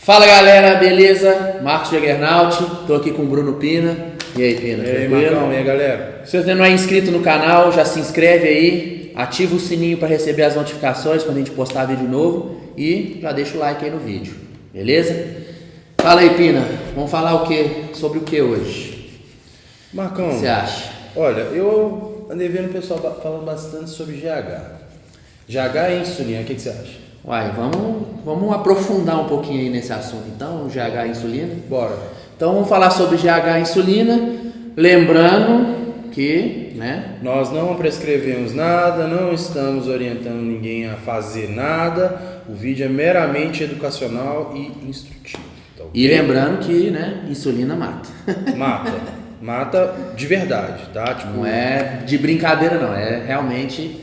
Fala galera, beleza? Marcos Jaggernaut, tô aqui com o Bruno Pina. E aí, Pina? E aí, Marcão, e aí, galera? Se você não é inscrito no canal, já se inscreve aí, ativa o sininho para receber as notificações quando a gente postar vídeo novo e já deixa o like aí no vídeo, beleza? Fala aí, Pina, vamos falar o que? Sobre o que hoje? Marcão, O que você acha? olha, eu andei vendo o pessoal falando bastante sobre GH. GH e insulina, o que você acha? Uai, vamos aprofundar um pouquinho aí nesse assunto então, GH e insulina. Bora. Então vamos falar sobre GH e insulina, lembrando que, né? Nós não prescrevemos nada, não estamos orientando ninguém a fazer nada, o vídeo é meramente educacional e instrutivo. Tá, okay? E lembrando que, né, insulina mata. Mata de verdade, tá? Tipo, Não é de brincadeira não, é realmente,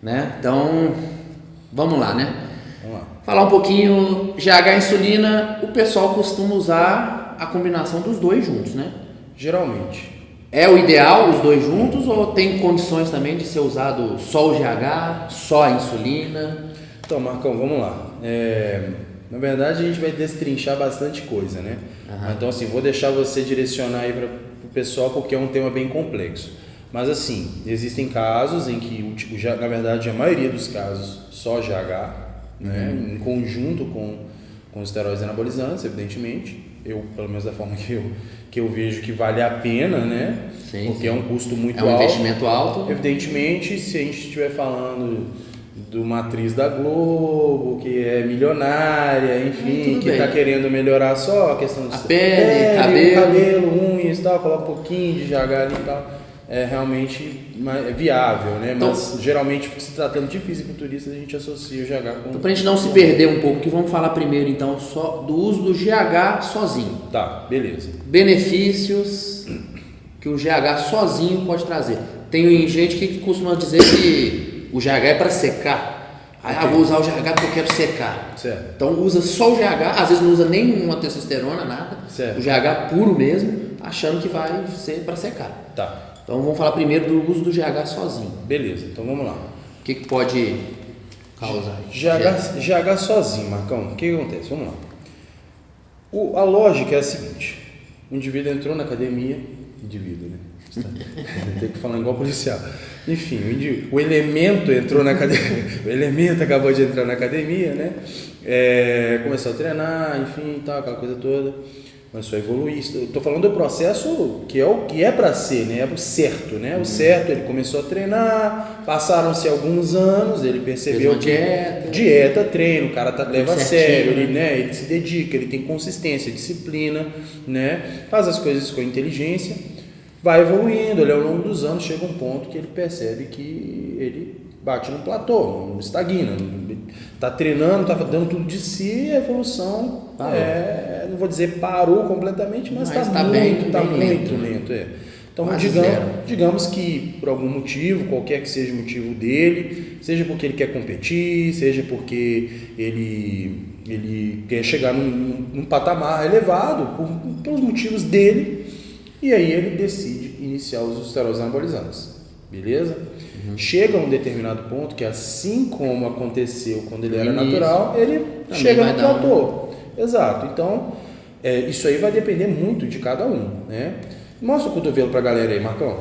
né? Então, vamos lá, né? Vamos lá. Falar um pouquinho, GH e insulina, o pessoal costuma usar a combinação dos dois juntos, né? Geralmente. É o ideal os dois juntos ou tem condições também de ser usado só o GH, só a insulina? Então, Marcão, vamos lá. Na verdade, a gente vai destrinchar bastante coisa, né? Uhum. Então, assim, vou deixar você direcionar aí para o pessoal porque é um tema bem complexo. Mas, assim, existem casos em que, na verdade, a maioria dos casos, só GH, né? Em conjunto com os esteroides anabolizantes, evidentemente. Eu, pelo menos da forma que eu vejo que vale a pena, né? Sim, porque é um custo muito alto. É um alto. investimento alto. Evidentemente, se a gente estiver falando de uma atriz da Globo, que é milionária, enfim, que está querendo melhorar só a questão de pele, cabelo, unhas e tal, coloca um pouquinho de GH ali e tal, é realmente viável, né? Então, mas geralmente, se tratando de fisiculturistas, a gente associa o GH com... Então, para a gente não se perder um pouco, que vamos falar primeiro então só do uso do GH sozinho. Tá, beleza. Benefícios que o GH sozinho pode trazer. Tem gente que costuma dizer que o GH é para secar. Aí, vou usar o GH porque eu quero secar. Certo. Então usa só o GH, às vezes não usa nenhuma testosterona, nada. Certo. O GH puro mesmo, achando que vai ser para secar. Tá. Então vamos falar primeiro do uso do GH sozinho. Beleza, então vamos lá. O que pode causar? GH sozinho, Marcão, o que acontece? Vamos lá. A lógica é a seguinte: o indivíduo entrou na academia, tem que falar igual policial. Enfim, o elemento entrou na academia, o elemento acabou de entrar na academia, né? Começou a treinar, enfim, tal, aquela coisa toda. Começou a evoluir. Estou falando do processo que é o que é para ser, né? É o certo, né? O certo, ele começou a treinar, passaram-se alguns anos, ele percebeu que dieta, treino, o cara leva a sério, ele se dedica, ele tem consistência, disciplina, né? Faz as coisas com inteligência, vai evoluindo, ele ao longo dos anos chega um ponto que ele percebe que ele bate no platô, não estagna, está treinando, está dando tudo de si, a evolução não vou dizer parou completamente, mas está muito lento. Então, digamos que por algum motivo, qualquer que seja o motivo dele, seja porque ele quer competir, seja porque ele quer chegar num patamar elevado, pelos motivos dele, e aí ele decide iniciar os esteroides anabolizantes, beleza? Chega a um determinado ponto que, assim como aconteceu quando ele era natural, ele chega no platô. Exato. Então, isso aí vai depender muito de cada um, né? Mostra o cotovelo pra galera aí, Marcão.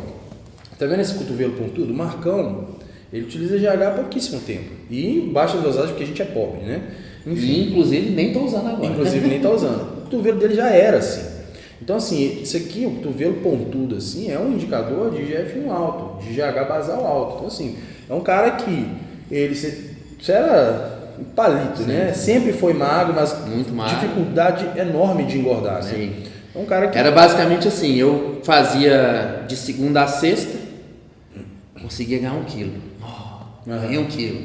Tá vendo esse cotovelo pontudo? O Marcão, ele utiliza GH há pouquíssimo tempo. E em baixa dosagem, porque a gente é pobre, né? Enfim, inclusive, nem tô usando agora. O cotovelo dele já era assim. Então, assim, isso aqui, o cotovelo pontudo, assim, é um indicador de GF1 alto, de GH basal alto. Então, assim, é um cara que você era um palito, né? Sempre foi magro, mas muito magro. Dificuldade enorme de engordar, né? Sim. É um cara que... Era basicamente assim, eu fazia de segunda a sexta, conseguia ganhar 1 quilo. Ganhei 1 quilo.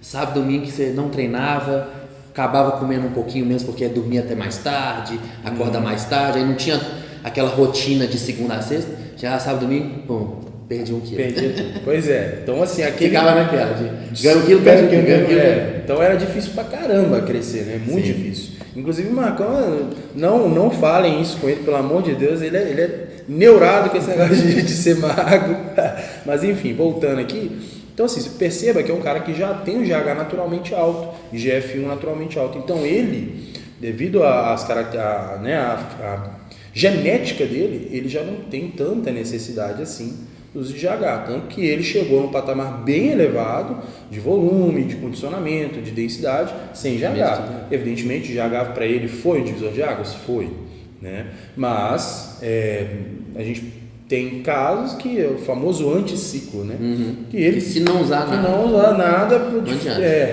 Sábado, domingo que você não treinava, acabava comendo um pouquinho mesmo porque dormia até mais tarde, acorda mais tarde, aí não tinha aquela rotina de segunda a sexta, já sábado, domingo, perdi 1 quilo. Perdi tudo. Pois é, então assim, ficava naquela, ganha 1 quilo, perde 1 quilo. Então era difícil pra caramba crescer, né? Muito difícil. Inclusive o Marcão, não falem isso com ele, pelo amor de Deus, ele é neurado com esse negócio de ser magro. Mas enfim, voltando aqui, Então, assim, você perceba que é um cara que já tem o GH naturalmente alto, GF1 naturalmente alto. Então, ele devido às características, né, a genética dele, ele já não tem tanta necessidade assim do uso de GH, tanto que ele chegou num patamar bem elevado de volume, de condicionamento, de densidade, sem GH. Evidentemente, GH para ele foi um divisor de águas? Foi, né? Mas a gente tem casos que é o famoso anticiclo, né? Que ele, se não usar nada, não usar nada,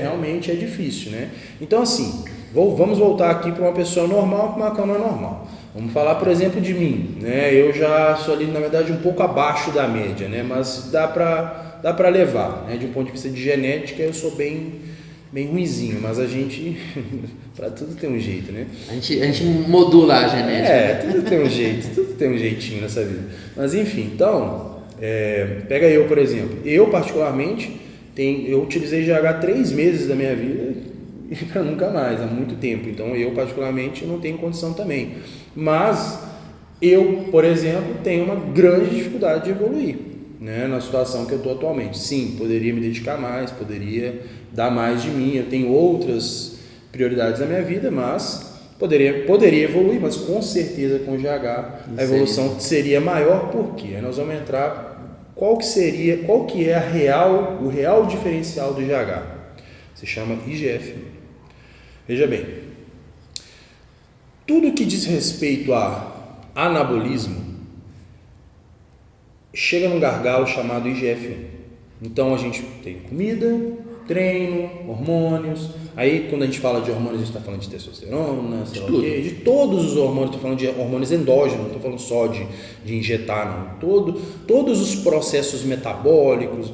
realmente é difícil, né? Então, assim, vamos voltar aqui para uma pessoa normal com uma cama normal. Vamos falar, por exemplo, de mim, né? Eu já sou ali, na verdade, um pouco abaixo da média, né? Mas dá para levar, né? De um ponto de vista de genética, eu sou bem ruinzinho, mas a gente, para tudo tem um jeito, né? A gente modula a genética. Tudo tem um jeito, tudo tem um jeitinho nessa vida. Mas enfim, então, pega eu, por exemplo. Eu, particularmente, eu utilizei GH 3 meses da minha vida e para nunca mais, há muito tempo. Então, eu, particularmente, não tenho condição também. Mas eu, por exemplo, tenho uma grande dificuldade de evoluir, né, na situação que eu estou atualmente. Sim, poderia me dedicar mais, poderia dar mais de mim, eu tenho outras prioridades na minha vida, mas poderia evoluir, mas com certeza com o GH a evolução seria maior, porque aí nós vamos entrar qual que é o real diferencial do GH. Se chama IGF. Veja bem, tudo que diz respeito a anabolismo chega num gargalo chamado IGF-1. Então a gente tem comida, treino, hormônios. Aí quando a gente fala de hormônios, a gente está falando de testosterona, de todos os hormônios. Estou falando de hormônios endógenos, não estou falando só de injetar, não. Todos os processos metabólicos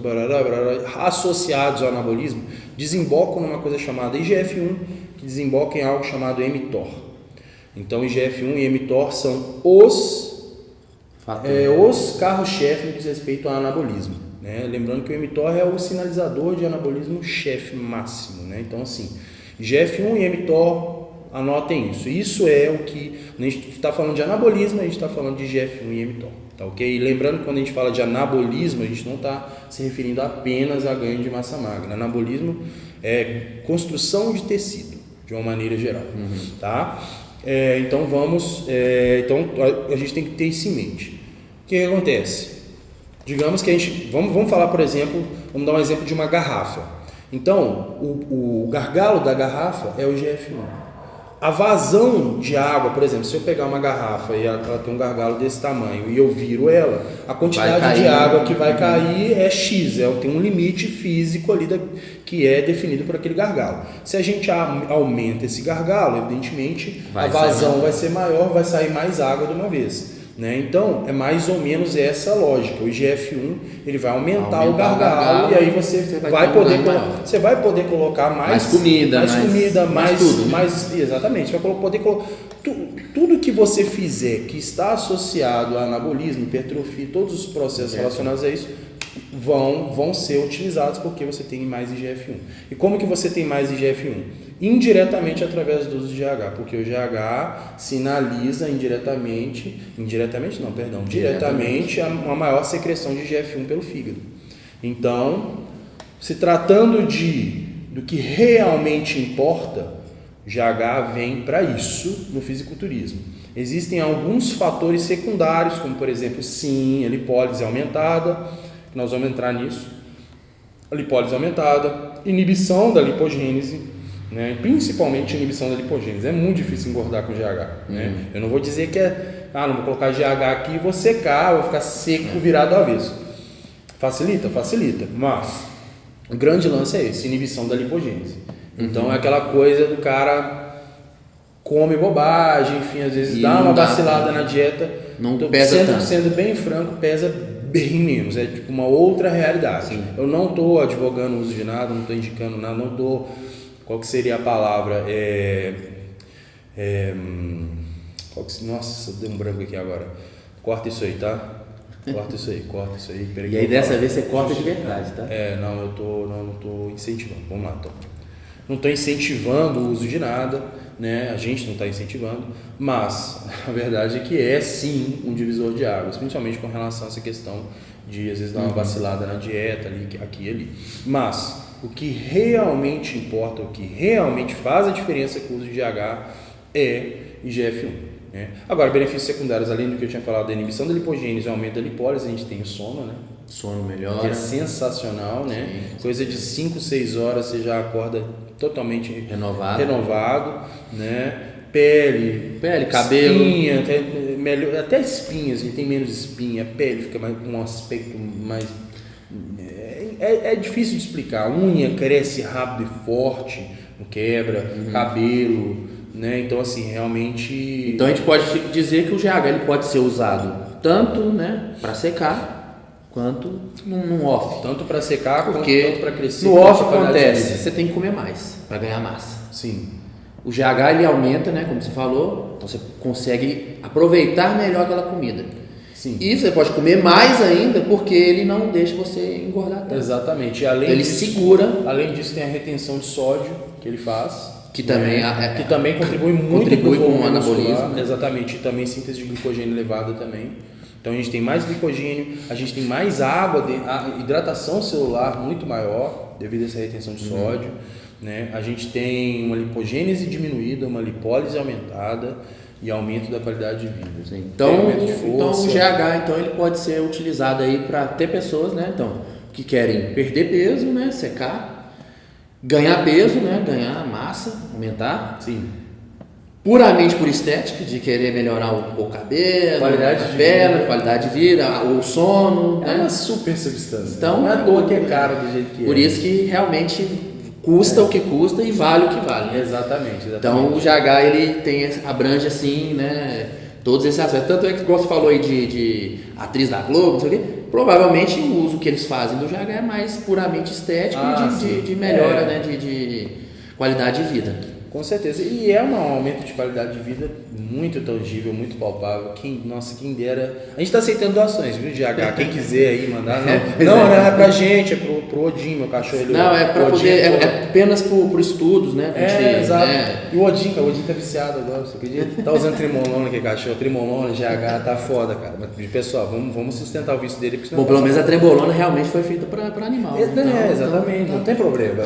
associados ao anabolismo desembocam numa coisa chamada IGF-1, que desemboca em algo chamado mTOR. Então IGF-1 e mTOR são os carros-chefe no que diz respeito ao anabolismo, né? Lembrando que o mTOR é o sinalizador de anabolismo chefe máximo, né? Então, assim, IGF-1 e mTOR, anotem isso. Isso é o que, quando a gente está falando de anabolismo, a gente está falando de IGF-1 e mTOR, tá ok? E lembrando que quando a gente fala de anabolismo, a gente não está se referindo apenas a ganho de massa magra. Anabolismo é construção de tecido, de uma maneira geral, tá? Então a gente tem que ter isso em mente. O que acontece? Digamos que vamos falar, por exemplo, vamos dar um exemplo de uma garrafa. Então, o gargalo da garrafa é o IGF-1. A vazão de água, por exemplo, se eu pegar uma garrafa e ela tem um gargalo desse tamanho e eu viro ela, a quantidade de água que vai cair é X, tem um limite físico ali que é definido por aquele gargalo. Se a gente aumenta esse gargalo, evidentemente a vazão vai ser maior, vai sair mais água de uma vez, né? Então, é mais ou menos essa lógica. O IGF-1 ele vai aumentar o gargalo e aí você vai poder colocar mais comida, mais tudo, exatamente. Vai poder colocar tudo que você fizer que está associado a anabolismo, hipertrofia, todos os processos relacionados a isso vão ser utilizados porque você tem mais IGF-1. E como que você tem mais IGF-1? Indiretamente através do uso de GH, porque o GH sinaliza diretamente uma maior secreção de IGF-1 pelo fígado. Então, se tratando do que realmente importa, GH vem para isso no fisiculturismo. Existem alguns fatores secundários, como por exemplo, sim, a lipólise aumentada, nós vamos entrar nisso, a lipólise aumentada, inibição da lipogênese, né? Principalmente inibição da lipogênese. É muito difícil engordar com GH, né? Eu não vou dizer que não vou colocar GH aqui e vou secar, vou ficar seco, virado ao avesso. Facilita, mas o grande lance é esse, inibição da lipogênese. Então é aquela coisa do cara come bobagem, enfim, às vezes dá uma vacilada na dieta, sendo bem franco, pesa bem menos, é tipo uma outra realidade. Sim. Eu não estou advogando o uso de nada, não estou indicando nada, não estou... Qual que seria a palavra? Nossa, deu um branco aqui agora. Corta isso aí, tá? Corta isso aí. E aí dessa vez você corta de verdade, tá? Não, não estou incentivando. Vamos lá, então. Não estou incentivando o uso de nada, né? A gente não está incentivando, mas a verdade é que é sim um divisor de águas, principalmente com relação a essa questão de às vezes dar uma vacilada na dieta, aqui e ali. Mas o que realmente importa, o que realmente faz a diferença com o uso de GH é IGF-1. Né? Agora, benefícios secundários, além do que eu tinha falado da inibição da lipogênese e aumento da lipólise, a gente tem o sono, né? Sono melhor. Que é sensacional, né? Sim. Coisa de 5, 6 horas você já acorda totalmente renovado, né? Pele, cabelo, espinha, até espinhas, a gente tem menos espinha, a pele fica com um aspecto mais... É difícil de explicar. A unha cresce rápido e forte, não quebra, cabelo, né? Então, assim, realmente... Então, a gente pode dizer que o GH ele pode ser usado tanto, né, para secar, quanto num off. Tanto para secar, quanto para crescer. No off acontece, você tem que comer mais para ganhar massa. Sim. O GH ele aumenta, né, como você falou, então você consegue aproveitar melhor aquela comida. Sim. E você pode comer mais ainda porque ele não deixa você engordar tanto. Exatamente. E além então, disso, segura. Além disso, tem a retenção de sódio que ele faz. Que também, que também contribui muito com o anabolismo. Né? Exatamente. E também síntese de glicogênio elevada também. Então a gente tem mais glicogênio, a gente tem mais água, a hidratação celular muito maior devido a essa retenção de sódio. Né? A gente tem uma lipogênese diminuída, uma lipólise aumentada e aumento da qualidade de vida. Sim. Então o GH então, ele pode ser utilizado aí para ter pessoas, né, então, que querem perder peso, né, secar, ganhar peso, né, ganhar massa, aumentar. Sim. Puramente por estética, de querer melhorar o cabelo, qualidade a pele, qualidade de vida, o sono. É, né? Uma super substância. Então, não é à toa que é caro do jeito que por isso que realmente custa o que custa e vale o que vale. Exatamente. Então o GH ele abrange assim, né, todos esses aspectos. Tanto é que, como você falou aí de atriz da Globo, não sei o quê, provavelmente o uso que eles fazem do GH é mais puramente estético e de melhora, né, de qualidade de vida. Com certeza. E é um aumento de qualidade de vida muito tangível, muito palpável. Quem dera. A gente está aceitando doações, viu, GH? Quem quiser aí mandar. Não é pra gente, é pro Odin, meu cachorro. Não, é pra poder. É apenas por estudos, né? Exato. Né? E o Odin tá viciado agora, você acredita? Tá usando trimolona aqui, cachorro. Trimolona, GH, tá foda, cara. Mas, pessoal, vamos sustentar o vício dele. Bom, pelo menos a trembolona realmente foi feita pra animal. Exatamente, não tem problema.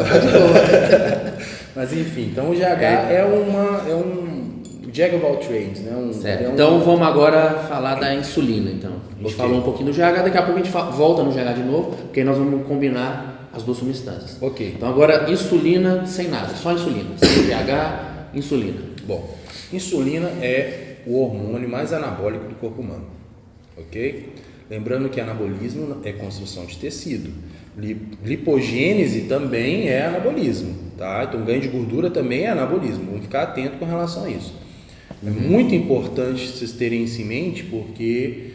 Mas enfim, então o GH é um jack of all trades, né? Certo. Então vamos agora falar da insulina. Então. A gente falou um pouquinho do GH, daqui a pouco a gente volta no GH de novo, porque aí nós vamos combinar as duas substâncias. Ok. Então agora insulina sem nada, só insulina. Sem GH, insulina. Bom, insulina é o hormônio mais anabólico do corpo humano, ok? Lembrando que anabolismo é construção de tecido. Lipogênese também é anabolismo, tá? Então ganho de gordura também é anabolismo. Vamos ficar atento com relação a isso. É muito importante vocês terem isso em mente, porque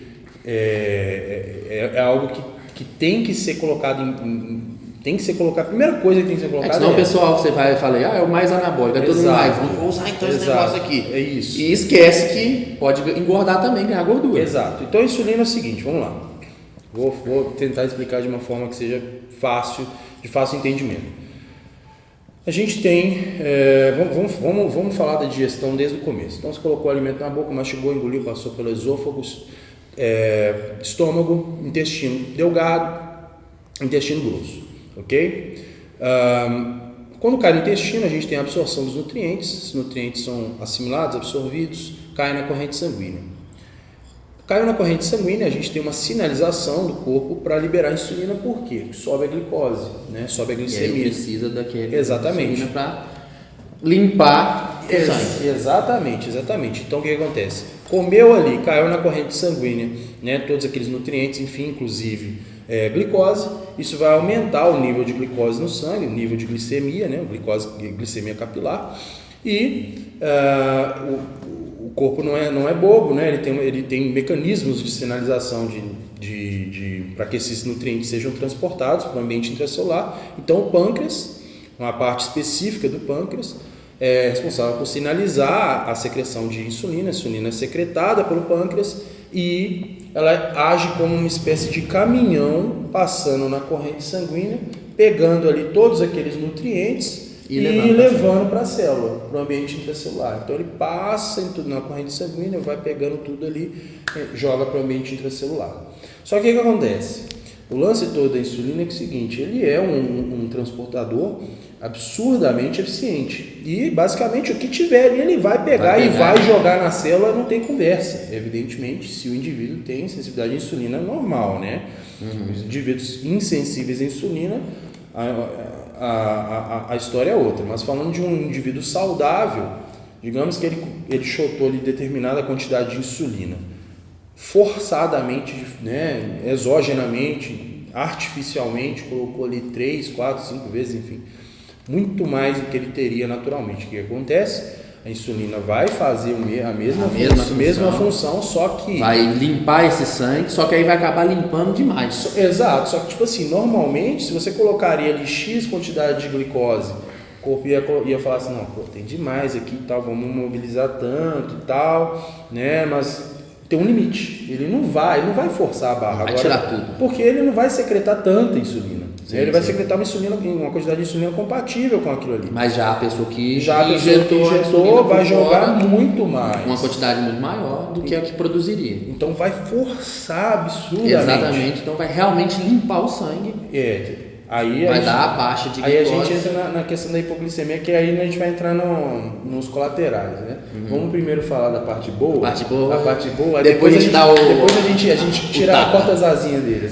é algo que tem que ser colocado tem que ser colocado. A primeira coisa que tem que ser colocada senão o pessoal você vai e fala, é o mais anabólico, todo mundo vai, vamos usar então esse negócio aqui. É isso. E esquece que pode engordar também, ganhar gordura. Exato. Então a insulina é o seguinte, vamos lá. Vou tentar explicar de uma forma que seja de fácil entendimento. A gente tem, vamos falar da digestão desde o começo. Então você colocou o alimento na boca, mastigou, engoliu, passou pelo esôfago, estômago, intestino delgado, intestino grosso, ok? Quando cai no intestino, a gente tem a absorção dos nutrientes, esses nutrientes são assimilados, absorvidos, caem na corrente sanguínea. Caiu na corrente sanguínea, a gente tem uma sinalização do corpo para liberar insulina, por quê? Sobe a glicose, né? Sobe a glicemia. E aí precisa daquele insulina para limpar o sangue. Exatamente. Então o que acontece? Comeu ali, caiu na corrente sanguínea, né? Todos aqueles nutrientes, enfim, inclusive glicose, isso vai aumentar o nível de glicose no sangue, o nível de glicemia, né? Glicemia capilar, e o corpo não é bobo, né? Ele tem mecanismos de sinalização para que esses nutrientes sejam transportados para o ambiente intracelular. Então o pâncreas, uma parte específica do pâncreas, é responsável por sinalizar a secreção de insulina. A insulina é secretada pelo pâncreas e ela age como uma espécie de caminhão passando na corrente sanguínea, pegando ali todos aqueles nutrientes e levando para a célula, para o ambiente intracelular. Então ele passa na corrente sanguínea, vai pegando tudo ali, joga para o ambiente intracelular. Só que o que acontece? O lance todo da insulina é que é o seguinte, ele é um transportador absurdamente eficiente. E basicamente o que tiver ali ele vai pegar e vai jogar na célula, não tem conversa. Evidentemente, se o indivíduo tem sensibilidade à insulina normal, né? Os indivíduos insensíveis à insulina, a história é outra. Mas falando de um indivíduo saudável, digamos que ele shotou ali determinada quantidade de insulina, forçadamente, né, exogenamente, artificialmente, colocou ali 3, 4, 5 vezes, enfim, muito mais do que ele teria naturalmente. O que acontece? A insulina vai fazer a mesma função, só que... vai limpar esse sangue, só que aí vai acabar limpando demais. Exato, só que tipo assim, normalmente, se você colocaria ali X quantidade de glicose, o corpo ia falar assim, não, pô, tem demais aqui e tal, vamos mobilizar tanto e tal, né, mas tem um limite, ele não vai forçar a barra. Vai tirar tudo. Porque ele não vai secretar tanta insulina. Sim, ele vai secretar uma quantidade de insulina compatível com aquilo ali. Mas já a pessoa que injetou vai jogar muito mais. Uma quantidade muito maior do que a que produziria. Então vai forçar absurdamente. Exatamente, então vai realmente limpar o sangue. Vai dar a baixa de glicose. Aí a gente entra na questão da hipoglicemia, que aí a gente vai entrar nos colaterais, né? Vamos primeiro falar da parte boa. A parte boa. Depois a gente tira a corta as asinhas deles.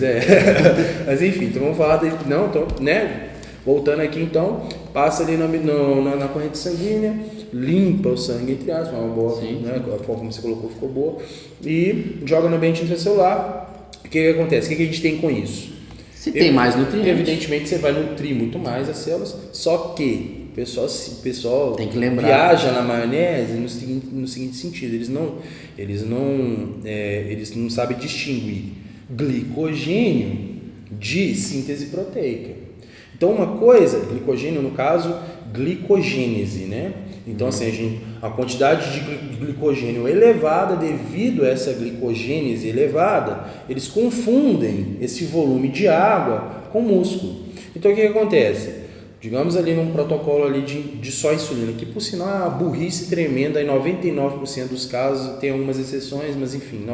Mas enfim, então vamos falar né? Voltando aqui então, passa ali na corrente sanguínea, limpa o sangue, entre aspas, uma boa, né? A forma como você colocou ficou boa, e joga no ambiente intracelular. O que acontece? O que a gente tem com isso? Se tem mais nutrientes. Evidentemente você vai nutrir muito mais as células, só que o pessoal tem que lembrar, viaja na maionese no seguinte sentido, eles não sabem distinguir glicogênio de síntese proteica. Então uma coisa, glicogênio no caso, glicogênese, né? Então assim, a quantidade de glicogênio elevada, devido a essa glicogênese elevada, eles confundem esse volume de água com músculo. Então o que acontece? Digamos ali num protocolo ali de só insulina, que por sinal é uma burrice tremenda em 99% dos casos, tem algumas exceções, mas enfim,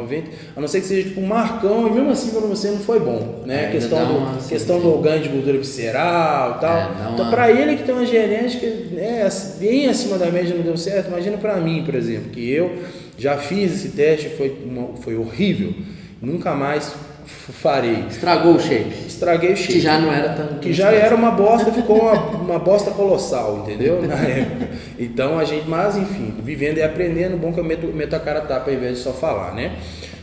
a não ser que seja tipo um Marcão, e mesmo assim para você não foi bom, né? Questão do ganho de gordura visceral e tal. Então para ele que tem uma genética bem acima da média não deu certo, imagina para mim, por exemplo, que eu já fiz esse teste, foi horrível, nunca mais farei. Estragou o shape. Estraguei o shape. Que já não era tão... Que já era uma bosta, ficou uma bosta colossal, entendeu? Na época. Então mas enfim, vivendo e aprendendo, bom que eu meto a cara a tapa ao invés de só falar, né?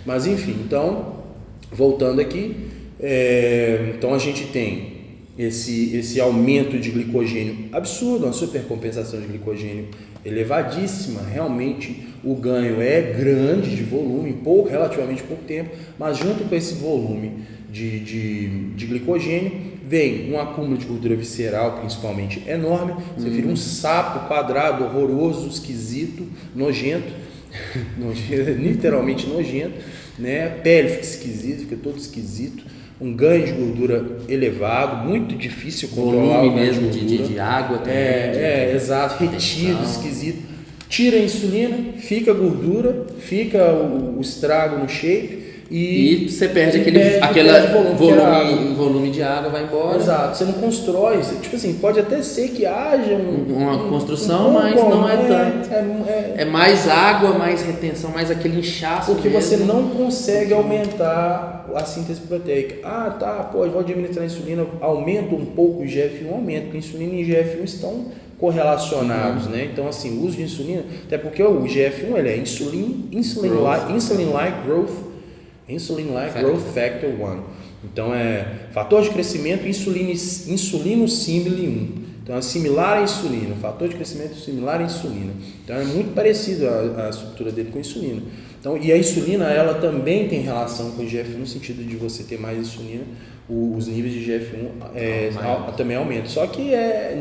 Mas enfim, então, voltando aqui, então a gente tem esse aumento de glicogênio absurdo, uma supercompensação de glicogênio elevadíssima, realmente o ganho é grande de volume, relativamente pouco tempo, mas junto com esse volume de glicogênio vem um acúmulo de gordura visceral, principalmente enorme, você vira um sapo quadrado, horroroso, esquisito, nojento, literalmente nojento, né? A pele fica esquisita, fica todo esquisito, um ganho de gordura elevado, muito difícil controlar volume mesmo de água também. Exato, retido, esquisito. Tira a insulina, fica a gordura, fica o estrago no shape e você perde aquele volume de água, vai embora. Exato, você não constrói, tipo assim, pode até ser que haja uma construção, mas não é tanto. É mais água, mais retenção, mais aquele inchaço. Porque você não consegue aumentar a síntese proteica. Vou administrar a insulina, aumenta um pouco o IGF-1, aumenta, porque a insulina e o IGF-1 estão correlacionados, né? Então assim, o uso de insulina, até porque o IGF-1 ele é Insulin Growth Factor 1. Então é fator de crescimento insulino símile 1. Então é similar à insulina, fator de crescimento similar à insulina. Então é muito parecido a estrutura dele com a insulina. Então, e a insulina ela também tem relação com o IGF-1 no sentido de você ter mais insulina, os níveis de IGF-1 também aumentam. Só que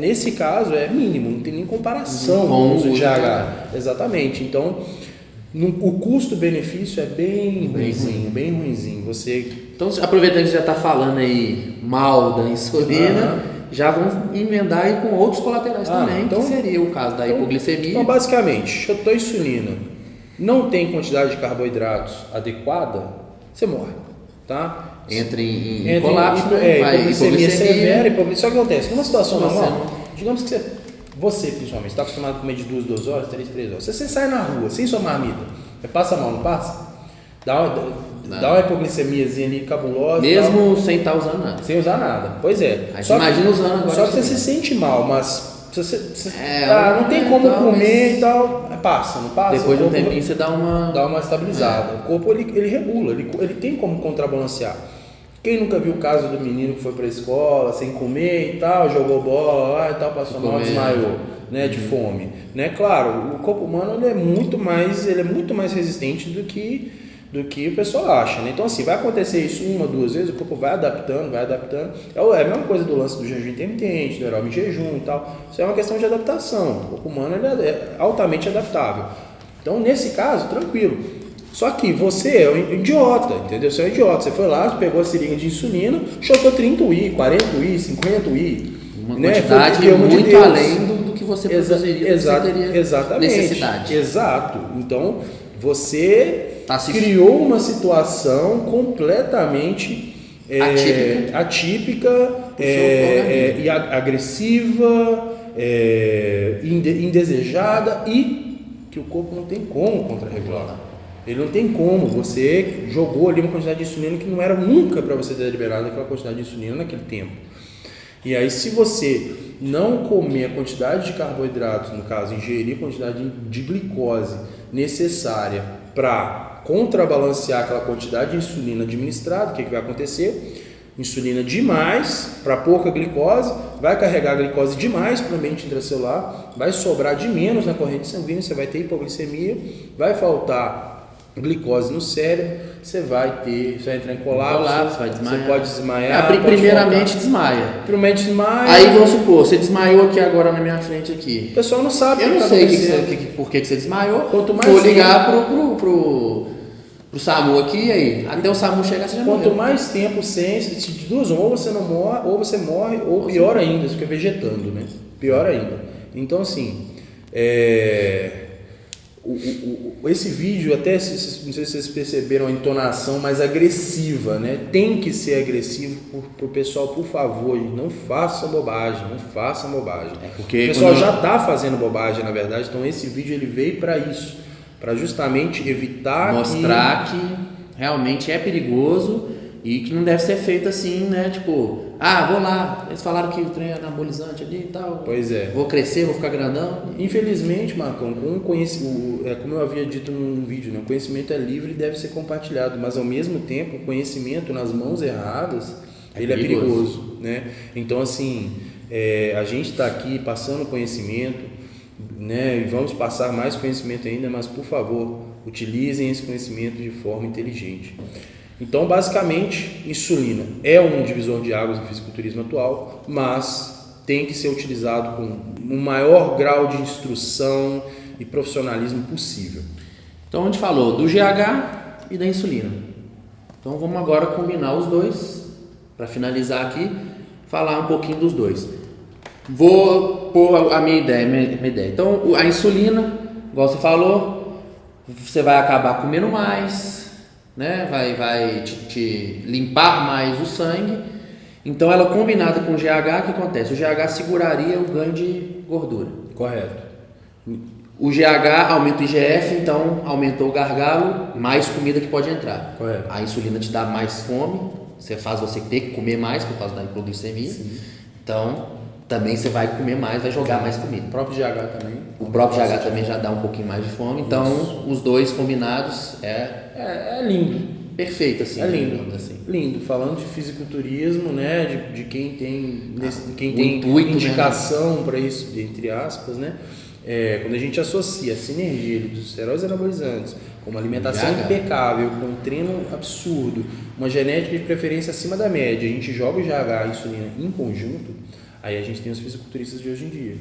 nesse caso é mínimo, não tem nem comparação com o uso de GH. Exatamente. Então o custo-benefício é bem ruinzinho. Então, aproveitando que você já está falando aí mal da insulina, já vamos emendar aí com outros colaterais também, então, que seria o caso da hipoglicemia. Então, basicamente, shotou insulina, não tem quantidade de carboidratos adequada, você morre, tá? entra em colapso, hipoglicemia severa, só que acontece, numa situação Você normal, digamos que você principalmente, está acostumado a comer de 2 horas, 3 horas, se você sai na rua, sem sua marmita, você passa mal, não passa? Dá uma hipoglicemiazinha ali cabulosa. Mesmo sem estar usando nada. Sem usar nada, pois é. Aí você imagina usando agora. Só que você se sente mal, mas não tem como comer e tal, passa, não passa? Depois de um tempinho você dá uma estabilizada. O corpo ele regula, ele tem como contrabalancear. Quem nunca viu o caso do menino que foi pra escola sem comer e tal, jogou bola lá e tal, passou mal, desmaiou, né, de fome, né? Claro, o corpo humano ele é muito mais resistente do que o pessoal acha, né? Então assim, vai acontecer isso 1, 2 vezes, o corpo vai adaptando. É a mesma coisa do lance do jejum intermitente, do aeróbio em jejum e tal. Isso é uma questão de adaptação. O corpo humano ele é altamente adaptável. Então, nesse caso, tranquilo. Só que você é um idiota, entendeu? Você é um idiota. Você foi lá, pegou a seringa de insulina, chutou 30 UI, 40 UI, 50 UI. Uma quantidade muito além do que você produziria, exatamente, necessidade. Exato. Então, você criou uma situação completamente atípica e agressiva, indesejada e que o corpo não tem como contra-regular. Ele não tem como. Você jogou ali uma quantidade de insulina que não era nunca para você ter liberado aquela quantidade de insulina naquele tempo. E aí, se você não comer a quantidade de carboidratos, no caso, ingerir a quantidade de glicose necessária para contrabalancear aquela quantidade de insulina administrada, o que vai acontecer? Insulina demais para pouca glicose, vai carregar a glicose demais para o ambiente intracelular, vai sobrar de menos na corrente sanguínea, você vai ter hipoglicemia, vai faltar glicose no cérebro, você vai entrar em colapso, vai desmaiar. Você pode desmaiar. Primeiramente desmaia. Desmaia. Aí vamos supor, você desmaiou aqui agora na minha frente aqui. O pessoal não sabe. Eu não sei por que você desmaiou. Quanto mais vou ligar pro SAMU aqui e aí. Até o SAMU chegar, você já morreu. Quanto mais tempo sem, de duas, ou você não morre, ou você morre, ou pior ainda, você fica vegetando, né? Pior ainda. Então, assim, esse vídeo, até não sei se vocês perceberam a entonação mais agressiva, né? Tem que ser agressivo pro pessoal, por favor, não façam bobagem, porque o pessoal já está fazendo bobagem, na verdade, então esse vídeo ele veio para isso, para justamente mostrar que realmente é perigoso e que não deve ser feito assim, né? Tipo, vou lá, eles falaram que o trem é anabolizante ali e tal. Pois é. Vou crescer, vou ficar grandão. Infelizmente, Marcão, como eu havia dito num vídeo, né? O conhecimento é livre e deve ser compartilhado, mas ao mesmo tempo, o conhecimento nas mãos erradas, ele é perigoso, né? Então, assim, a gente está aqui passando conhecimento, né? E vamos passar mais conhecimento ainda, mas, por favor, utilizem esse conhecimento de forma inteligente. Então, basicamente, insulina é um divisor de águas no fisiculturismo atual, mas tem que ser utilizado com o maior grau de instrução e profissionalismo possível. Então, a gente falou do GH e da insulina. Então, vamos agora combinar os dois, para finalizar aqui, falar um pouquinho dos dois. Vou pôr a minha ideia. Então, a insulina, igual você falou, você vai acabar comendo mais, né? Vai te limpar mais o sangue. Então, ela combinada com o GH, o que acontece? O GH seguraria o ganho de gordura. Correto. O GH aumenta o IGF, então aumentou o gargalo, mais comida que pode entrar. Correto. A insulina te dá mais fome, faz você ter que comer mais por causa da hipoglicemia. Sim. Então, também você vai comer mais, vai jogar mais comida. O próprio GH também. O próprio GH também já dá um pouquinho mais de fome. Então, os dois combinados é lindo. Perfeito, assim. É lindo. Assim. Lindo. Falando de fisiculturismo, né? De quem tem, intuito, indicação, né, para isso, entre aspas, né? Quando a gente associa a sinergia dos esteroides anabolizantes com uma alimentação impecável, com um treino absurdo, uma genética de preferência acima da média, a gente joga o GH e a insulina em conjunto, aí a gente tem os fisiculturistas de hoje em dia.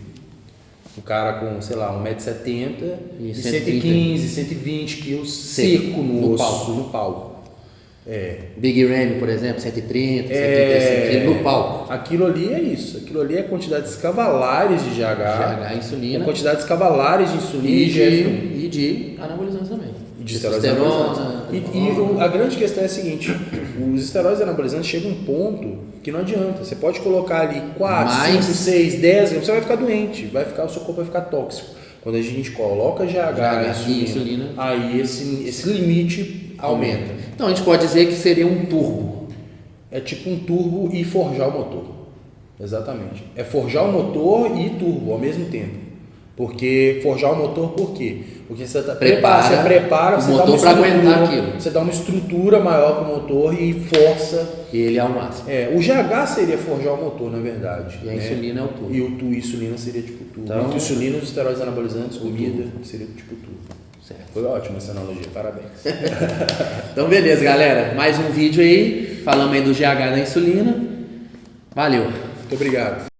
O cara com, sei lá, 1,70m e 115, 120 quilos seco no palco. Big Ram, por exemplo, 130, 135 quilos no palco. Aquilo ali é isso. Aquilo ali é quantidades cavalares de GH, insulina, quantidades cavalares de insulina e de anabolizantes também. de esteroides testosterona. anabolizantes. A grande questão é a seguinte, os esteroides anabolizantes chegam a um ponto que não adianta. Você pode colocar ali 4, 5, 6, 10 gramas, você vai ficar doente, o seu corpo vai ficar tóxico. Quando a gente coloca GH e insulina, aí esse limite aumenta. Então a gente pode dizer que seria um turbo. É tipo um turbo e forjar o motor. Exatamente. É forjar o motor e turbo ao mesmo tempo. Porque forjar o motor por quê? Porque você prepara o motor para aguentar aquilo. Você dá uma estrutura maior para o motor e força ele ao máximo. O GH seria forjar o motor, na verdade. E a insulina é o turbo. E a insulina seria tipo turbo. Então, insulina, os esteroides anabolizantes, comida, seria tipo turbo. Certo. Foi ótima essa analogia, parabéns. Então beleza, galera. Mais um vídeo aí. Falamos aí do GH da insulina. Valeu. Muito obrigado.